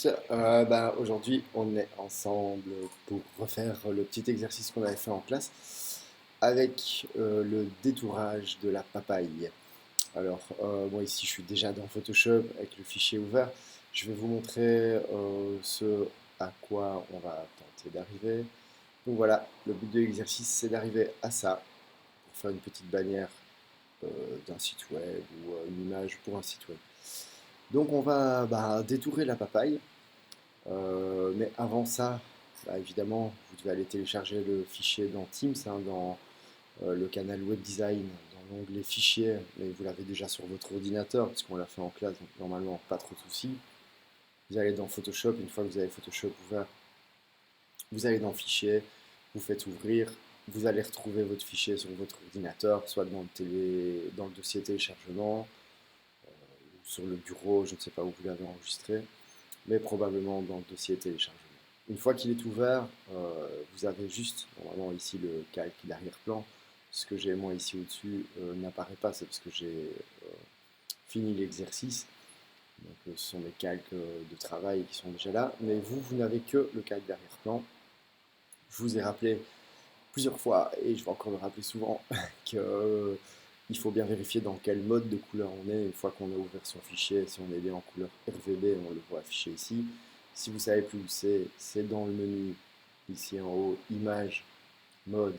tous. Aujourd'hui, on est ensemble pour refaire le petit exercice qu'on avait fait en classe avec le détourage de la papaye. Alors, moi ici, je suis déjà dans Photoshop avec le fichier ouvert. Je vais vous montrer ce à quoi on va tenter d'arriver. Donc voilà, le but de l'exercice, c'est d'arriver à ça pour faire une petite bannière euh, d'un site web ou une image pour un site web. Donc on va détourer la papaye. Mais avant ça, évidemment, vous devez aller télécharger le fichier dans Teams, dans le canal Web Design, dans l'onglet Fichiers, mais vous l'avez déjà sur votre ordinateur, puisqu'on l'a fait en classe, donc normalement, pas trop de soucis. Vous allez dans Photoshop, une fois que vous avez Photoshop ouvert, vous allez dans Fichiers, vous faites ouvrir, vous allez retrouver votre fichier sur votre ordinateur, soit dans le dossier téléchargement, ou sur le bureau, je ne sais pas où vous l'avez enregistré, mais probablement dans le dossier téléchargement. Une fois qu'il est ouvert, vous avez juste normalement ici le calque d'arrière-plan. Ce que j'ai moi ici au-dessus n'apparaît pas, c'est parce que j'ai fini l'exercice. Donc ce sont mes calques de travail qui sont déjà là, mais vous n'avez que le calque d'arrière-plan. Je vous ai rappelé plusieurs fois, et je vais encore le rappeler souvent, qu'il faut bien vérifier dans quel mode de couleur on est une fois qu'on a ouvert son fichier. Si on est bien en couleur RGB, on le voit affiché ici. Si vous savez plus où c'est dans le menu ici en haut, image, mode,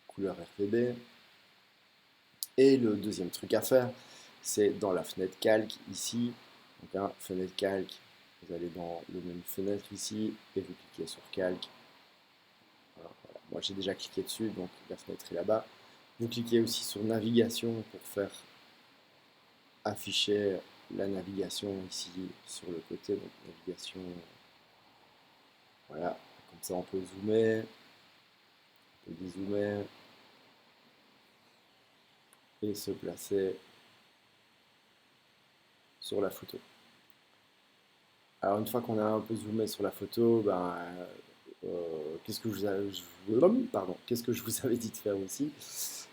couleur RGB. Et le deuxième truc à faire, c'est dans la fenêtre calque ici. Donc fenêtre calque, vous allez dans le menu fenêtre ici et vous cliquez sur calque. Voilà. Moi j'ai déjà cliqué dessus, donc la fenêtre est là-bas. Vous cliquez aussi sur navigation pour faire afficher la navigation ici sur le côté. Donc navigation, voilà, comme ça on peut zoomer, on peut dézoomer et se placer sur la photo. Alors une fois qu'on a un peu zoomé sur la photo, qu'est-ce que je vous avais dit de faire aussi?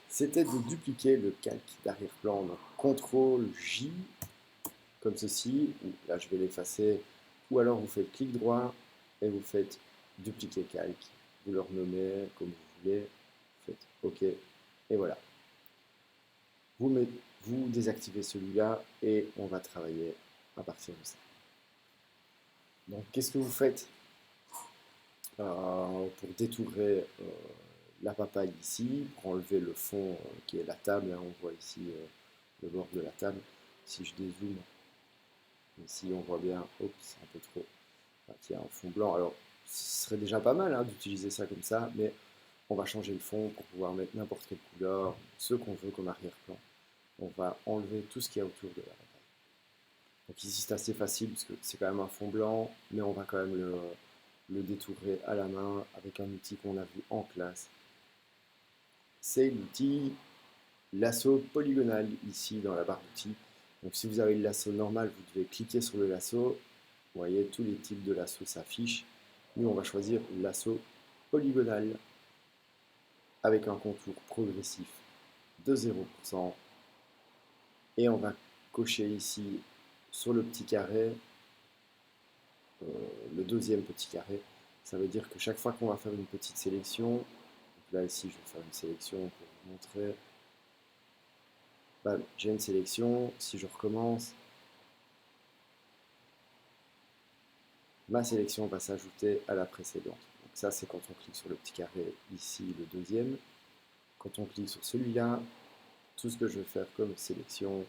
C'était de dupliquer le calque d'arrière-plan. Donc CTRL J, comme ceci. Là, je vais l'effacer. Ou alors, vous faites clic droit et vous faites dupliquer calque. Vous le renommez comme vous voulez. Vous faites OK. Et voilà. Vous désactivez celui-là et on va travailler à partir de ça. Donc, qu'est-ce que vous faites pour détourer la papaye ici, pour enlever le fond qui est la table, hein, on voit ici le bord de la table. Si je dézoome, ici on voit bien, oups, un peu trop, il y a un fond blanc. Alors ce serait déjà pas mal d'utiliser ça comme ça, mais on va changer le fond pour pouvoir mettre n'importe quelle couleur, ce qu'on veut comme arrière-plan. On va enlever tout ce qu'il y a autour de la papaye. Donc ici c'est assez facile parce que c'est quand même un fond blanc, mais on va quand même le détourer à la main avec un outil qu'on a vu en classe. C'est l'outil lasso polygonal ici dans la barre d'outils. Donc si vous avez le lasso normal, vous devez cliquer sur le lasso. Vous voyez, tous les types de lasso s'affichent. Nous, on va choisir le lasso polygonal avec un contour progressif de 0%. Et on va cocher ici sur le petit carré, le deuxième petit carré. Ça veut dire que chaque fois qu'on va faire une petite sélection, donc là ici je vais faire une sélection pour vous montrer. J'ai une sélection, si je recommence, ma sélection va s'ajouter à la précédente. Donc ça c'est quand on clique sur le petit carré ici, le deuxième. Quand on clique sur celui-là, tout ce que je vais faire comme sélection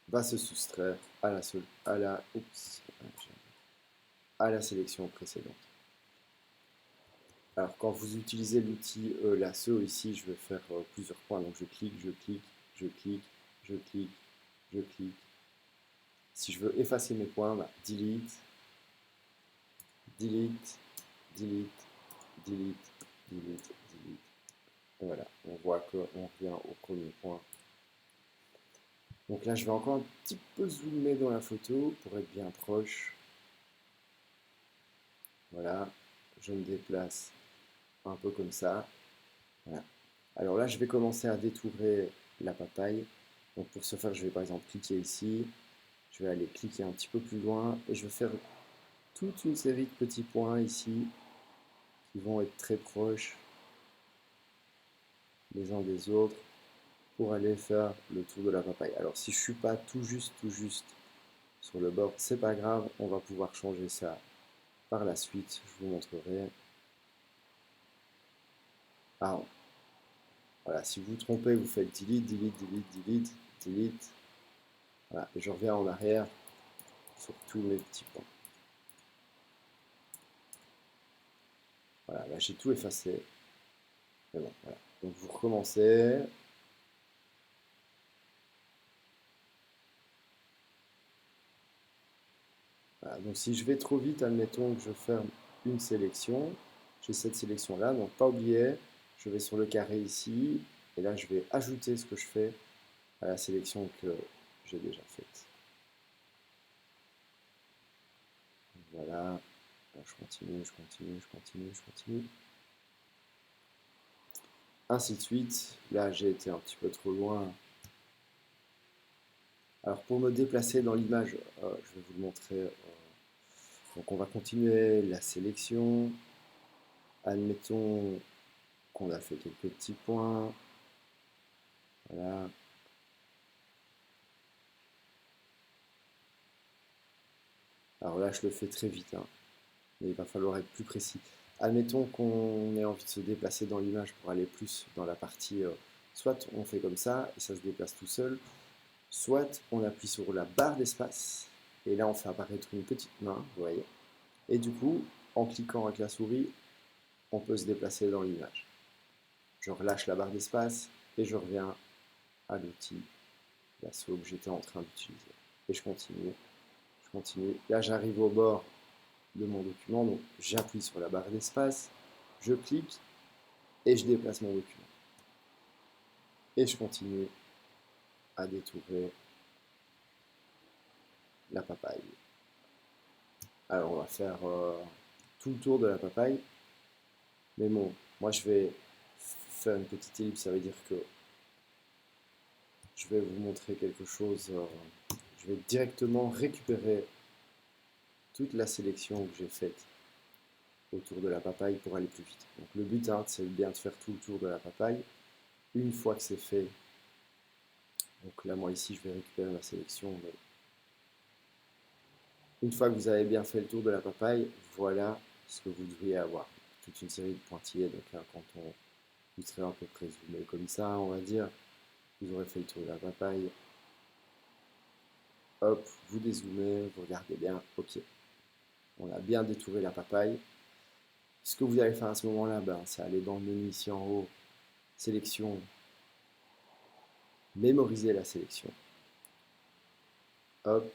va se soustraire à la sélection précédente. Alors quand vous utilisez l'outil lasso ici, je vais faire plusieurs points. Donc je clique, je clique, je clique, je clique, je clique. Si je veux effacer mes points, delete, delete, delete, delete, delete, delete. Et voilà, on voit qu'on revient au premier point. Donc là, je vais encore un petit peu zoomer dans la photo pour être bien proche. Voilà, je me déplace un peu comme ça. Voilà. Alors là, je vais commencer à détourer la papaye. Donc pour ce faire, je vais par exemple cliquer ici. Je vais aller cliquer un petit peu plus loin et je vais faire toute une série de petits points ici qui vont être très proches les uns des autres pour aller faire le tour de la papaye. Alors si je ne suis pas tout juste sur le bord, c'est pas grave, on va pouvoir changer ça par la suite, je vous montrerai. Ah, voilà, si vous vous trompez, vous faites delete, delete, delete, delete, delete. Voilà, et je reviens en arrière sur tous mes petits points. Voilà, là j'ai tout effacé. Mais bon, voilà. Donc vous recommencez. Voilà, donc si je vais trop vite, admettons que je ferme une sélection. J'ai cette sélection-là, donc pas oublier, je vais sur le carré ici, et là je vais ajouter ce que je fais à la sélection que j'ai déjà faite. Voilà, là, je continue, je continue, je continue, je continue. Ainsi de suite. Là, j'ai été un petit peu trop loin. Alors, pour me déplacer dans l'image, je vais vous le montrer. Donc, on va continuer la sélection. Admettons qu'on a fait quelques petits points. Voilà. Alors là, je le fais très vite, hein, mais il va falloir être plus précis. Admettons qu'on ait envie de se déplacer dans l'image pour aller plus dans la partie, soit on fait comme ça et ça se déplace tout seul, soit on appuie sur la barre d'espace et là on fait apparaître une petite main, vous voyez. Et du coup, en cliquant avec la souris, on peut se déplacer dans l'image. Je relâche la barre d'espace et je reviens à l'outil lasso que j'étais en train d'utiliser. Et je continue, je continue. Là j'arrive au bord de mon document, donc j'appuie sur la barre d'espace, je clique et je déplace mon document. Et je continue à détourer la papaye. Alors on va faire tout le tour de la papaye, mais bon, moi je vais faire une petite ellipse, ça veut dire que je vais vous montrer quelque chose, je vais directement récupérer toute la sélection que j'ai faite autour de la papaye pour aller plus vite. Donc le but, hein, c'est bien de faire tout le tour de la papaye. Une fois que c'est fait, donc là moi ici je vais récupérer ma sélection, mais une fois que vous avez bien fait le tour de la papaye, voilà ce que vous devriez avoir. Toute une série de pointillés, donc là quand vous serez à peu près zoomé comme ça, on va dire, vous aurez fait le tour de la papaye. Hop, vous dézoomez, vous regardez bien, ok. On a bien détouré la papaye. Ce que vous allez faire à ce moment-là, ben, c'est aller dans le menu ici en haut, sélection, mémoriser la sélection. Hop,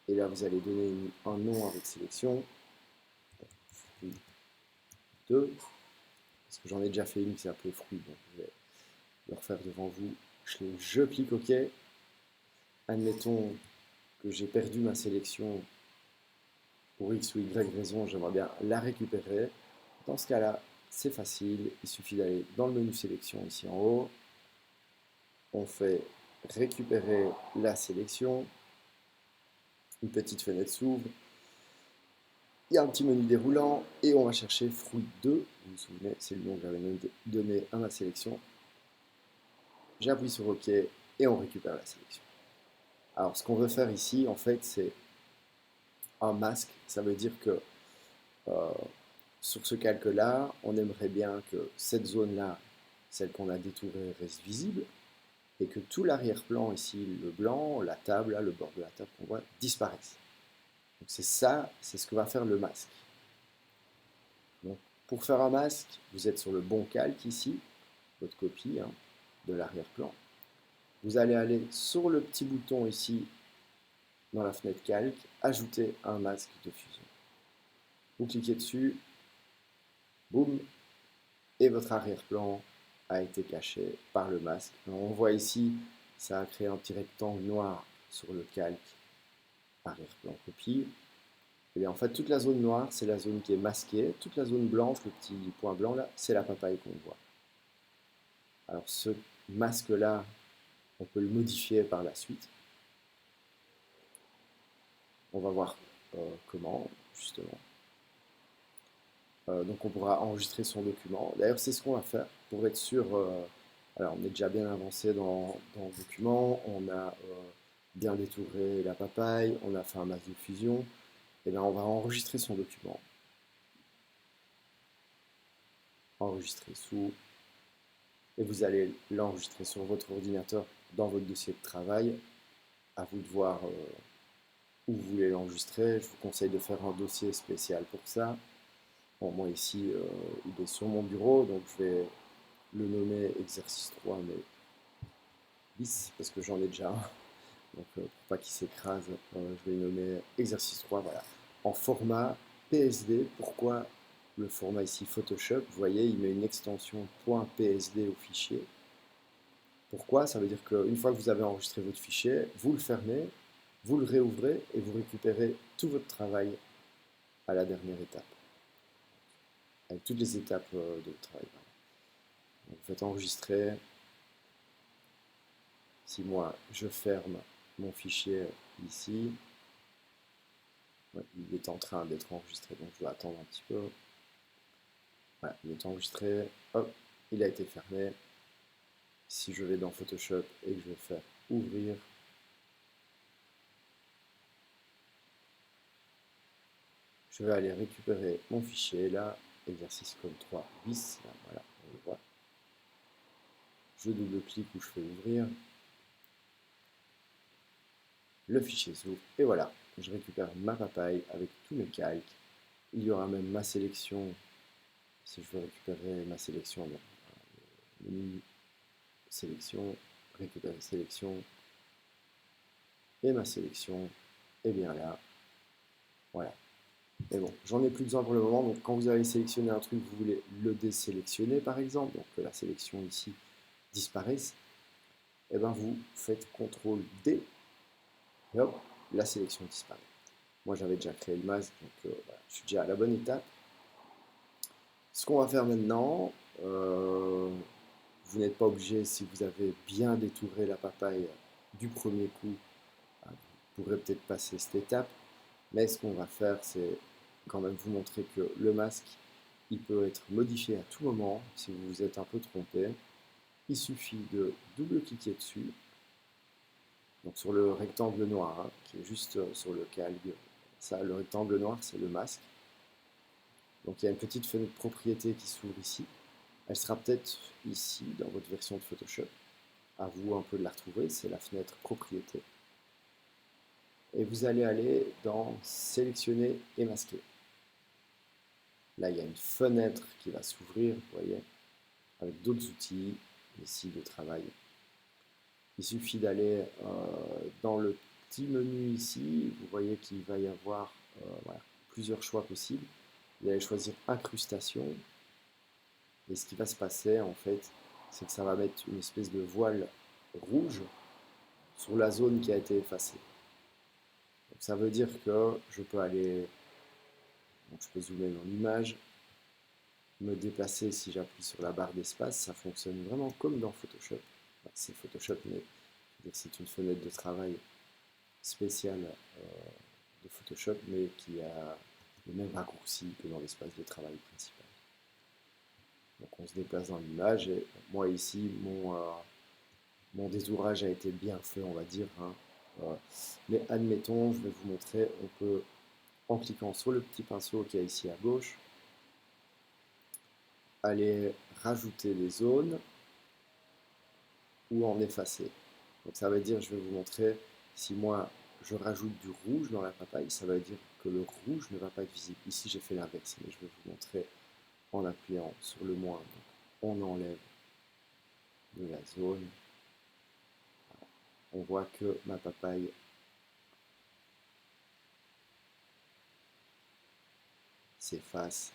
et là vous allez donner un nom avec sélection. 2, parce que j'en ai déjà fait une qui s'appelait fruit, donc je vais le refaire devant vous. Je clique OK. Admettons que j'ai perdu ma sélection pour X ou Y raison, j'aimerais bien la récupérer. Dans ce cas-là, c'est facile, il suffit d'aller dans le menu sélection ici en haut. On fait récupérer la sélection. Une petite fenêtre s'ouvre. Il y a un petit menu déroulant et on va chercher fruit 2. Vous vous souvenez, c'est le nom que j'avais donné à ma sélection. J'appuie sur OK et on récupère la sélection. Alors ce qu'on veut faire ici, en fait, c'est un masque. Ça veut dire que sur ce calque-là, on aimerait bien que cette zone-là, celle qu'on a détourée, reste visible et que tout l'arrière-plan ici, le blanc, la table, là, le bord de la table qu'on voit, disparaisse. Donc c'est ça, c'est ce que va faire le masque. Donc, pour faire un masque, vous êtes sur le bon calque ici, votre copie, hein, de l'arrière-plan. Vous allez aller sur le petit bouton ici, dans la fenêtre calque, ajouter un masque de fusion. Vous cliquez dessus, boum, et votre arrière-plan a été caché par le masque. Alors, on voit ici, ça a créé un petit rectangle noir sur le calque arrière-plan copie. Et bien, en fait, toute la zone noire, c'est la zone qui est masquée. Toute la zone blanche, le petit point blanc là, c'est la papaye qu'on voit. Alors ce masque-là, on peut le modifier par la suite. On va voir comment, justement. Donc on pourra enregistrer son document. D'ailleurs, c'est ce qu'on va faire pour être sûr. Alors, on est déjà bien avancé dans le document. On a bien détouré la papaye. On a fait un masque de fusion. Et bien, on va enregistrer son document. Enregistrer sous. Et vous allez l'enregistrer sur votre ordinateur dans votre dossier de travail. À vous de voir où vous voulez l'enregistrer. Je vous conseille de faire un dossier spécial pour ça. Bon, moi ici, il est sur mon bureau, donc je vais le nommer exercice 3, mais bis, parce que j'en ai déjà un. Donc pour pas qu'il s'écrase, je vais le nommer exercice 3, voilà. En format PSD, pourquoi le format ici Photoshop? Vous voyez, il met une extension .psd au fichier. Pourquoi? Ça veut dire qu'une fois que vous avez enregistré votre fichier, vous le fermez, vous le réouvrez et vous récupérez tout votre travail à la dernière étape, avec toutes les étapes de votre travail. Donc, vous faites enregistrer. Si moi je ferme mon fichier ici, ouais, il est en train d'être enregistré, donc je dois attendre un petit peu. Voilà, il est enregistré, hop, il a été fermé. Si je vais dans Photoshop et que je vais faire ouvrir, je vais aller récupérer mon fichier là, exercice code 3 bis, là, voilà, on le voit. Je double-clique ou je fais ouvrir. Le fichier s'ouvre et voilà, je récupère ma papaye avec tous mes calques. Il y aura même ma sélection, si je veux récupérer ma sélection, menu sélection, récupérer sélection, et ma sélection est bien là. Voilà. Mais bon, j'en ai plus besoin pour le moment. Donc quand vous avez sélectionné un truc, vous voulez le désélectionner par exemple, donc que la sélection ici disparaisse, et bien vous faites CTRL D et hop, la sélection disparaît. Moi j'avais déjà créé le masque, donc voilà, je suis déjà à la bonne étape. Ce qu'on va faire maintenant, vous n'êtes pas obligé, si vous avez bien détouré la papaye du premier coup, vous pourrez peut-être passer cette étape. Mais ce qu'on va faire, c'est quand même vous montrer que le masque, il peut être modifié à tout moment si vous vous êtes un peu trompé. Il suffit de double-cliquer dessus, donc sur le rectangle noir, hein, qui est juste sur le calque. Ça, le rectangle noir, c'est le masque. Donc il y a une petite fenêtre propriété qui s'ouvre ici. Elle sera peut-être ici dans votre version de Photoshop. À vous un peu de la retrouver, c'est la fenêtre propriété. Et vous allez aller dans sélectionner et masquer. Là, il y a une fenêtre qui va s'ouvrir, vous voyez, avec d'autres outils ici de travail. Il suffit d'aller dans le petit menu ici, vous voyez qu'il va y avoir voilà, plusieurs choix possibles. Vous allez choisir incrustation. Et ce qui va se passer, en fait, c'est que ça va mettre une espèce de voile rouge sur la zone qui a été effacée. Donc, ça veut dire que je peux aller, donc je peux zoomer mon image, me déplacer si j'appuie sur la barre d'espace, ça fonctionne vraiment comme dans Photoshop. C'est Photoshop, mais c'est une fenêtre de travail spéciale de Photoshop, mais qui a le même raccourci que dans l'espace de travail principal. Donc on se déplace dans l'image et moi ici, mon détourage a été bien fait, on va dire. Hein. Mais admettons, je vais vous montrer, on peut, en cliquant sur le petit pinceau qui est ici à gauche, aller rajouter des zones ou en effacer. Donc ça veut dire, je vais vous montrer, si moi je rajoute du rouge dans la papaye, ça veut dire que le rouge ne va pas être visible. Ici j'ai fait l'inverse, mais je vais vous montrer en appuyant sur le moins. Donc, on enlève de la zone. On voit que ma papaye s'efface.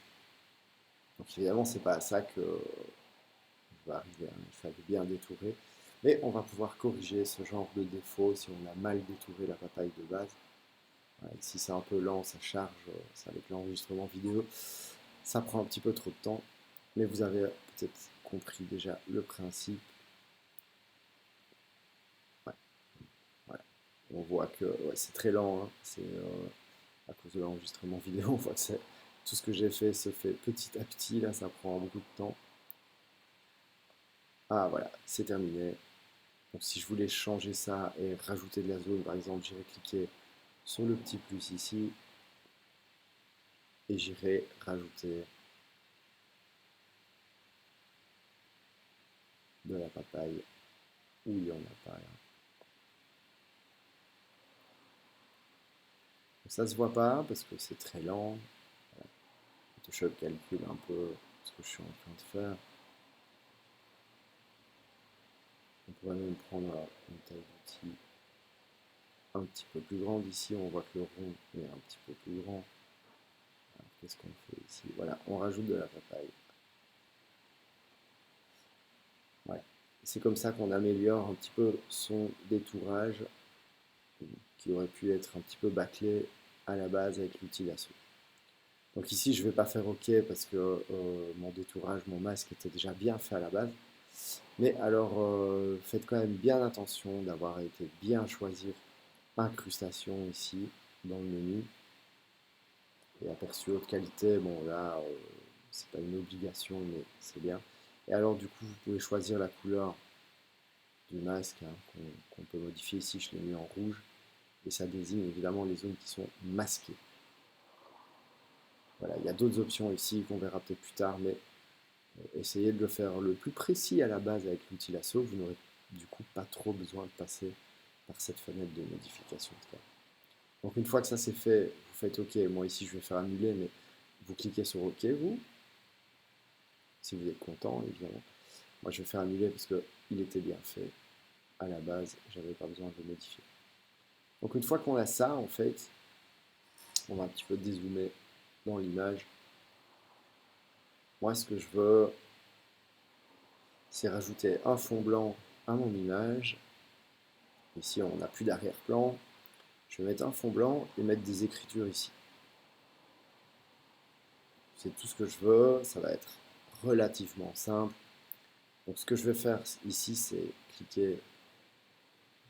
Donc évidemment, c'est pas à ça que je vais arriver. Hein. Il fallait bien détourer. Mais on va pouvoir corriger ce genre de défaut si on a mal détouré la papaye de base. Si c'est un peu lent, ça charge, c'est avec l'enregistrement vidéo, ça prend un petit peu trop de temps, mais vous avez peut-être compris déjà le principe. Ouais, voilà. On voit que ouais, c'est très lent, hein. C'est à cause de l'enregistrement vidéo, on voit que tout ce que j'ai fait se fait petit à petit, là ça prend beaucoup de temps. Ah voilà, c'est terminé. Donc si je voulais changer ça et rajouter de la zone, par exemple, j'irais cliquer sur le petit plus ici et j'irai rajouter de la papaye où il n'y en a pas là. Ça se voit pas parce que c'est très lent. Voilà. Photoshop calcule un peu ce que je suis en train de faire. On pourrait même prendre une taille d'outil un petit peu plus grande ici. On voit que le rond est un petit peu plus grand. Qu'est-ce qu'on fait ici? Voilà, on rajoute de la papaye. Ouais. C'est comme ça qu'on améliore un petit peu son détourage qui aurait pu être un petit peu bâclé à la base avec l'outil lasso. Donc ici, je ne vais pas faire OK parce que mon détourage, mon masque était déjà bien fait à la base. Mais alors, faites quand même bien attention d'avoir été bien choisir incrustation ici dans le menu. Et aperçu haute qualité, bon là, c'est pas une obligation, mais c'est bien. Et alors du coup, vous pouvez choisir la couleur du masque hein, qu'on peut modifier. Ici, je l'ai mis en rouge. Et ça désigne évidemment les zones qui sont masquées. Voilà, il y a d'autres options ici qu'on verra peut-être plus tard, mais essayez de le faire le plus précis à la base avec l'outil lasso. Vous n'aurez du coup pas trop besoin de passer par cette fenêtre de modification de cas. Donc une fois que ça c'est fait, vous faites OK. Moi ici je vais faire annuler, mais vous cliquez sur OK vous, si vous êtes content évidemment. Moi je vais faire annuler parce qu'il était bien fait à la base, j'avais pas besoin de le modifier. Donc une fois qu'on a ça en fait, on va un petit peu dézoomer dans l'image. Moi ce que je veux, c'est rajouter un fond blanc à mon image. Ici on n'a plus d'arrière-plan. Je vais mettre un fond blanc et mettre des écritures ici. C'est tout ce que je veux, ça va être relativement simple. Donc ce que je vais faire ici, c'est cliquer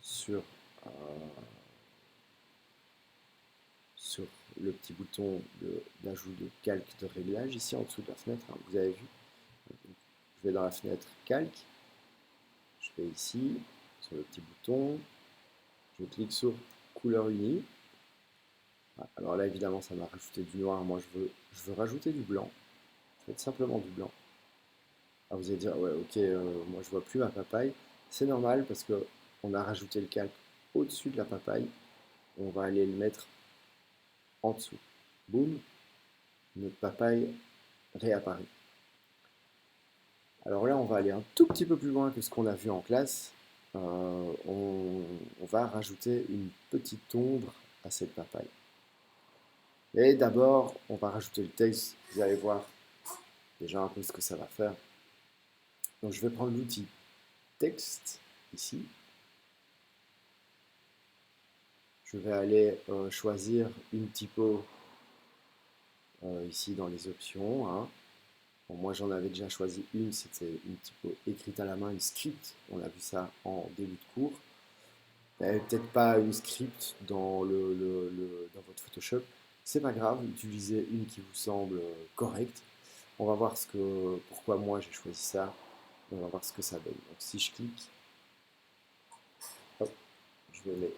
sur, sur le petit bouton d'ajout de calque de réglage ici en dessous de la fenêtre. Hein, vous avez vu. Je vais dans la fenêtre calque. Je vais ici sur le petit bouton. Je clique sur couleur unie. Alors là, évidemment, ça m'a rajouté du noir. Moi, je veux rajouter du blanc. Je vais mettre simplement du blanc. Alors vous allez dire, ouais, ok, moi je vois plus ma papaye. C'est normal parce que on a rajouté le calque au-dessus de la papaye. On va aller le mettre en dessous. Boum, notre papaye réapparaît. Alors là, on va aller un tout petit peu plus loin que ce qu'on a vu en classe. On va rajouter une petite ombre à cette papaye. Et d'abord, on va rajouter le texte. Vous allez voir déjà un peu ce que ça va faire. Donc je vais prendre l'outil texte ici. Je vais aller choisir une typo ici dans les options. Hein. Bon, moi j'en avais déjà choisi une, c'était une typo écrite à la main, une script. On a vu ça en début de cours. Il n'y avait peut-être pas une script dans, dans votre Photoshop. C'est pas grave, utilisez une qui vous semble correcte. On va voir pourquoi moi j'ai choisi ça. On va voir ce que ça donne. Donc si je clique, hop, je vais mettre.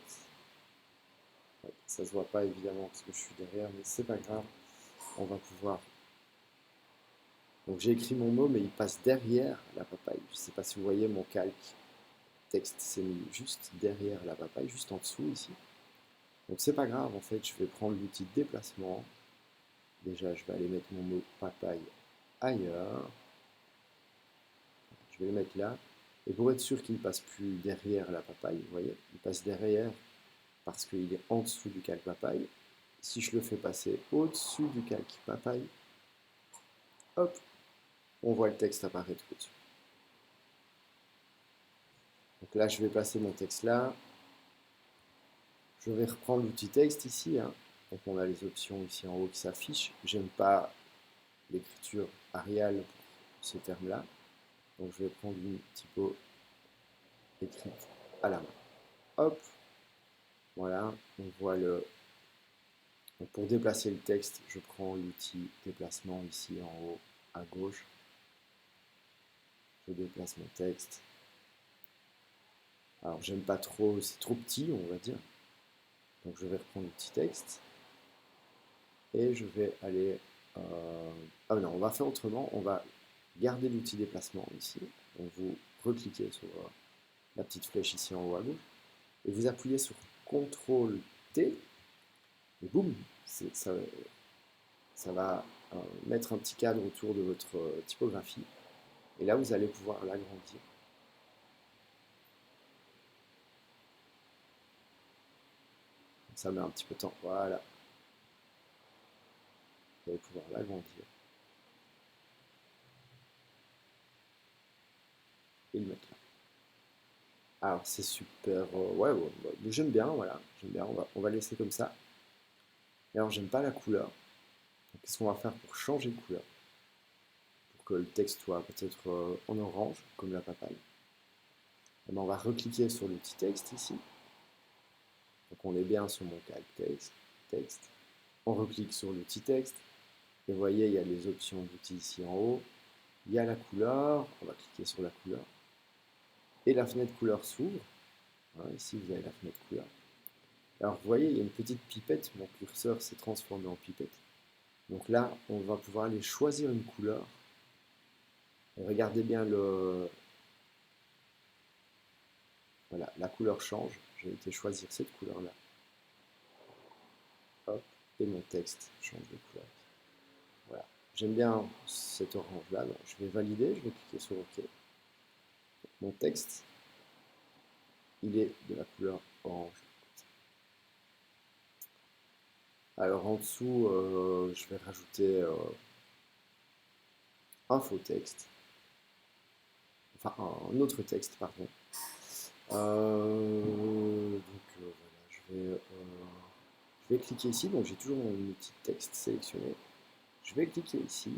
Ouais, ça se voit pas évidemment parce que je suis derrière, mais c'est pas grave. On va pouvoir. Donc j'ai écrit mon mot, mais il passe derrière la papaye. Je ne sais pas si vous voyez mon calque. Texte s'est mis juste derrière la papaye, juste en dessous ici. Donc c'est pas grave, en fait, je vais prendre l'outil de déplacement. Déjà, je vais aller mettre mon mot papaye ailleurs. Je vais le mettre là. Et pour être sûr qu'il ne passe plus derrière la papaye, vous voyez, il passe derrière parce qu'il est en dessous du calque papaye. Si je le fais passer au-dessus du calque papaye, hop, on voit le texte apparaître au-dessus. Donc là, je vais placer mon texte là. Je vais reprendre l'outil texte ici. Hein. Donc on a les options ici en haut qui s'affichent. J'aime pas l'écriture Arial pour ce terme-là. Donc je vais prendre une typo écrite à la main. Hop. Voilà, on voit le... Donc pour déplacer le texte, je prends l'outil déplacement ici en haut à gauche. Je déplace mon texte. Alors j'aime pas trop, c'est trop petit on va dire. Donc je vais reprendre le petit texte. Et je vais aller... Ah non, on va faire autrement. On va garder l'outil déplacement ici. Donc vous recliquez sur la petite flèche ici en haut à gauche. Et vous appuyez sur CTRL T. Et boum, ça va mettre un petit cadre autour de votre typographie. Et là, vous allez pouvoir l'agrandir. Ça met un petit peu de temps. Voilà. Vous allez pouvoir l'agrandir. Et le mettre là. Alors, c'est super. Ouais, j'aime bien, voilà. J'aime bien. On va laisser comme ça. Et alors, j'aime pas la couleur. Qu'est-ce qu'on va faire pour changer de couleur? Pour que le texte soit peut-être en orange, comme la papaye. Et ben, on va recliquer sur l'outil texte ici. Donc on est bien sur mon calque texte. On reclique sur l'outil texte. Et vous voyez, il y a les options d'outils ici en haut. Il y a la couleur. On va cliquer sur la couleur. Et la fenêtre couleur s'ouvre. Voilà, ici, vous avez la fenêtre couleur. Alors vous voyez, il y a une petite pipette. Mon curseur s'est transformé en pipette. Donc là, on va pouvoir aller choisir une couleur. Et regardez bien voilà, la couleur change. J'ai été choisir cette couleur-là. Hop, et mon texte change de couleur. Voilà. J'aime bien cet orange-là. Donc je vais valider, je vais cliquer sur OK. Mon texte, il est de la couleur orange. Alors en dessous, je vais rajouter un faux texte. Enfin, un autre texte, pardon. Voilà, je vais cliquer ici. Donc j'ai toujours mon outil texte sélectionné. Je vais cliquer ici.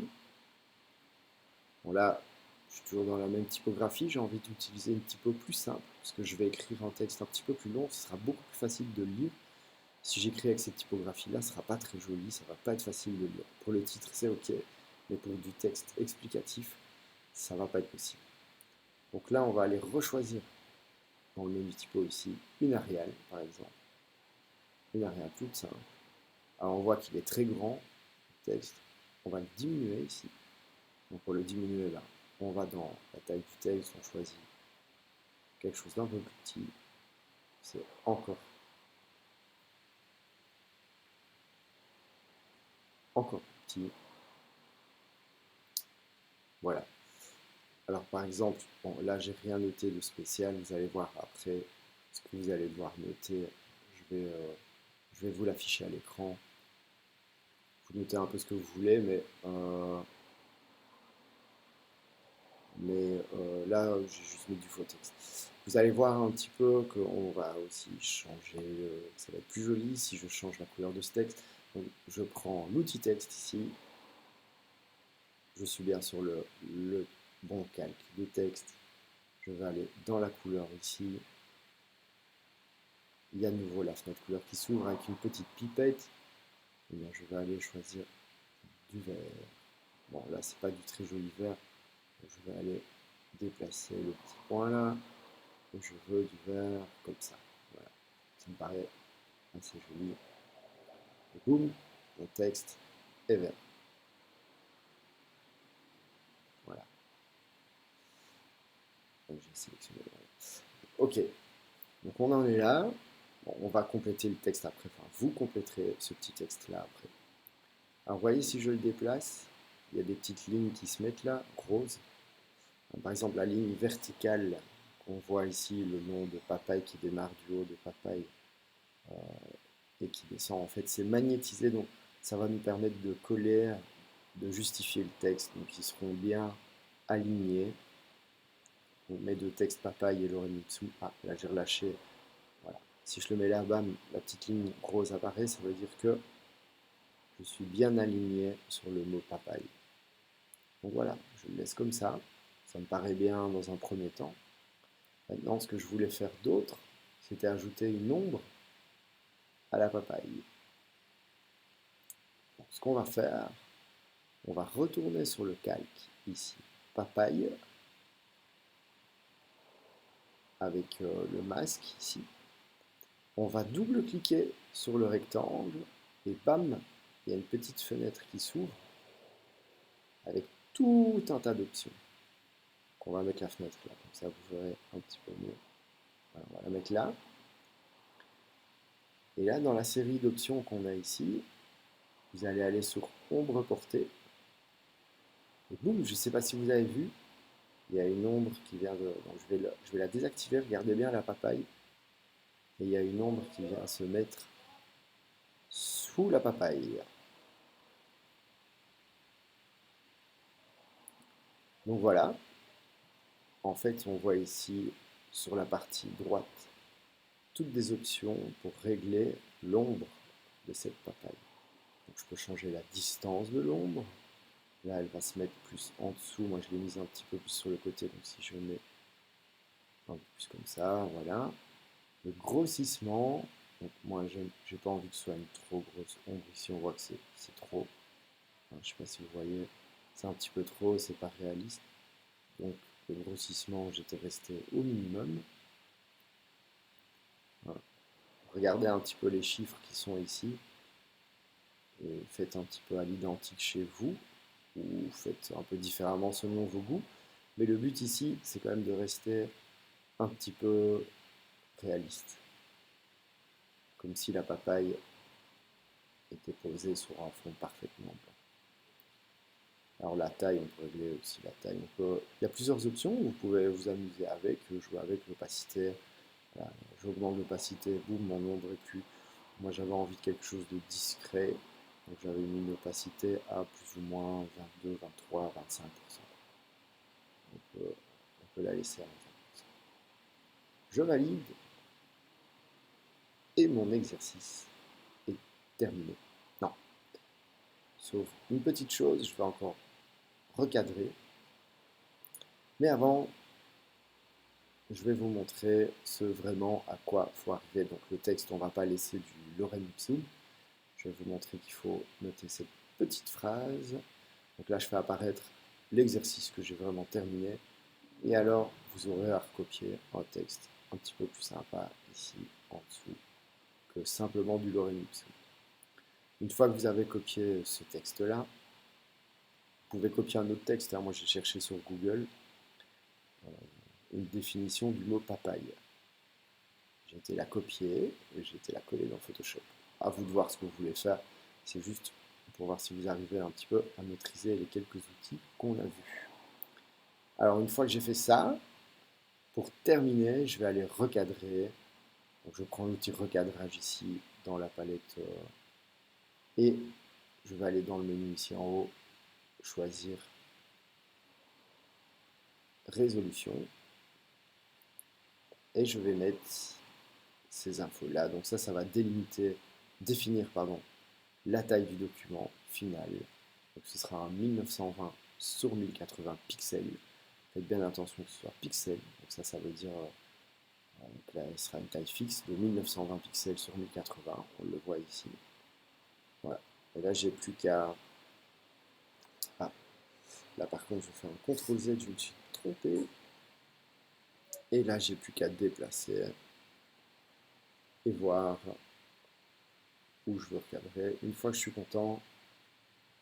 Bon là, je suis toujours dans la même typographie. J'ai envie d'utiliser une typo plus simple parce que je vais écrire un texte un petit peu plus long. Ce sera beaucoup plus facile de le lire. Si j'écris avec cette typographie-là, ce ne sera pas très joli, ça ne va pas être facile de lire. Pour le titre, c'est OK, mais pour du texte explicatif, ça ne va pas être possible. Donc là, on va aller rechoisir dans le menu typo ici une Arial, par exemple. Une Arial toute simple. Alors on voit qu'il est très grand, le texte. On va le diminuer ici. Donc pour le diminuer là, on va dans la taille du texte, on choisit quelque chose d'un peu plus petit. C'est encore plus petit. Voilà. Alors par exemple, bon, là j'ai rien noté de spécial, vous allez voir après ce que vous allez devoir noter, je vais vous l'afficher à l'écran. Vous notez un peu ce que vous voulez, mais là j'ai juste mis du faux texte. Vous allez voir un petit peu qu'on va aussi changer, ça va être plus joli si je change la couleur de ce texte. Donc, je prends l'outil texte ici, je suis bien sur le bon calque de texte, je vais aller dans la couleur ici. Il y a à nouveau la fenêtre couleur qui s'ouvre avec une petite pipette. Et bien, je vais aller choisir du vert. Bon, là, c'est pas du très joli vert. Donc, je vais aller déplacer le petit point là. Et je veux du vert comme ça. Voilà. Ça me paraît assez joli. Et boum, mon texte est vert. Voilà. Donc, j'ai sélectionné le vert. Ok. Donc, on en est là. Bon, on va compléter le texte après. Enfin, vous compléterez ce petit texte là après. Alors, vous voyez, si je le déplace, il y a des petites lignes qui se mettent là, roses. Par exemple, la ligne verticale qu'on voit ici, le nom de papaye qui démarre du haut de papaye et qui descend, en fait, c'est magnétisé. Donc, ça va nous permettre de coller, de justifier le texte. Donc, ils seront bien alignés. On met de texte papaye et Loremitsu. Ah, là, j'ai relâché. Voilà. Si je le mets là, bam, la petite ligne rose apparaît. Ça veut dire que je suis bien aligné sur le mot papaye. Donc voilà, je le laisse comme ça. Ça me paraît bien dans un premier temps. Maintenant, ce que je voulais faire d'autre, c'était ajouter une ombre à la papaye. Donc, ce qu'on va faire, on va retourner sur le calque ici, papaye, avec le masque ici. On va double-cliquer sur le rectangle et bam, il y a une petite fenêtre qui s'ouvre avec tout un tas d'options. On va mettre la fenêtre là, comme ça vous verrez un petit peu mieux. Voilà, on va la mettre là. Et là, dans la série d'options qu'on a ici, vous allez aller sur ombre portée. Et boum, je ne sais pas si vous avez vu, il y a une ombre qui vient de... Donc je vais la désactiver, regardez bien la papaye. Et il y a une ombre qui vient se mettre sous la papaye. Donc voilà, en fait on voit ici sur la partie droite toutes des options pour régler l'ombre de cette papaye. Donc je peux changer la distance de l'ombre. Là elle va se mettre plus en dessous, moi je l'ai mise un petit peu plus sur le côté, donc si je mets un peu plus comme ça, voilà. Le grossissement, donc moi j'ai pas envie que ce soit une trop grosse ombre, ici on voit que c'est trop. Enfin, je sais pas si vous voyez, c'est un petit peu trop, c'est pas réaliste. Donc le grossissement, j'étais resté au minimum. Voilà. Regardez un petit peu les chiffres qui sont ici. Et faites un petit peu à l'identique chez vous, ou faites un peu différemment selon vos goûts. Mais le but ici, c'est quand même de rester un petit peu réaliste. Comme si la papaye était posée sur un fond parfaitement blanc. Alors la taille, on peut régler aussi la taille. Il y a plusieurs options, vous pouvez vous amuser avec, jouer avec l'opacité. Voilà, j'augmente l'opacité, boum, mon ombre est plus. Moi j'avais envie de quelque chose de discret, donc j'avais mis une opacité à plus ou moins 22, 23, 25%. On peut la laisser à 25%. Je valide et mon exercice est terminé. Non, sauf une petite chose, je vais encore recadrer. Mais avant, je vais vous montrer ce vraiment à quoi il faut arriver. Donc le texte, on ne va pas laisser du lorem ipsum. Je vais vous montrer qu'il faut noter cette petite phrase. Donc là, je fais apparaître l'exercice que j'ai vraiment terminé. Et alors, vous aurez à recopier un texte un petit peu plus sympa ici en dessous que simplement du lorem ipsum. Une fois que vous avez copié ce texte-là, vous pouvez copier un autre texte. Moi, j'ai cherché sur Google une définition du mot papaye. J'ai été la copier et j'ai été la coller dans Photoshop. À vous de voir ce que vous voulez faire. C'est juste pour voir si vous arrivez un petit peu à maîtriser les quelques outils qu'on a vus. Alors une fois que j'ai fait ça, pour terminer, je vais aller recadrer. Donc je prends l'outil recadrage ici dans la palette et je vais aller dans le menu ici en haut, choisir résolution et je vais mettre ces infos là. Donc ça va définir la taille du document final. Donc ce sera un 1920 sur 1080 pixels. Faites bien attention que ce soit pixel. Donc ça veut dire donc là, ce sera une taille fixe de 1920 pixels sur 1080. On le voit ici. Voilà. Et là, j'ai plus qu'à... Ah, là par contre, je fais un CTRL Z, je me suis trompé. Et là, j'ai plus qu'à déplacer et voir où je veux recadrer. Une fois que je suis content,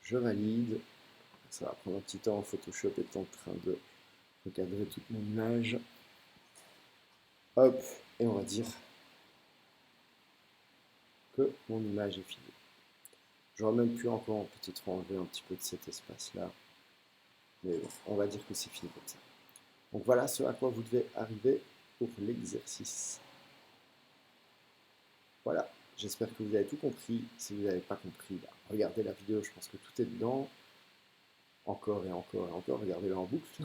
je valide. Ça va prendre un petit temps. Photoshop est en train de recadrer toute mon image. Hop, et on va dire que mon image est finie. J'aurais même pu encore peut-être enlever un petit peu de cet espace-là. Mais bon, on va dire que c'est fini comme ça. Donc voilà ce à quoi vous devez arriver pour l'exercice. Voilà, j'espère que vous avez tout compris. Si vous n'avez pas compris, regardez la vidéo, je pense que tout est dedans. Encore et encore et encore, regardez-la en boucle.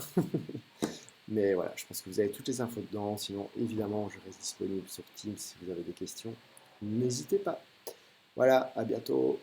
Mais voilà, je pense que vous avez toutes les infos dedans. Sinon, évidemment, je reste disponible sur Teams si vous avez des questions. N'hésitez pas. Voilà, à bientôt.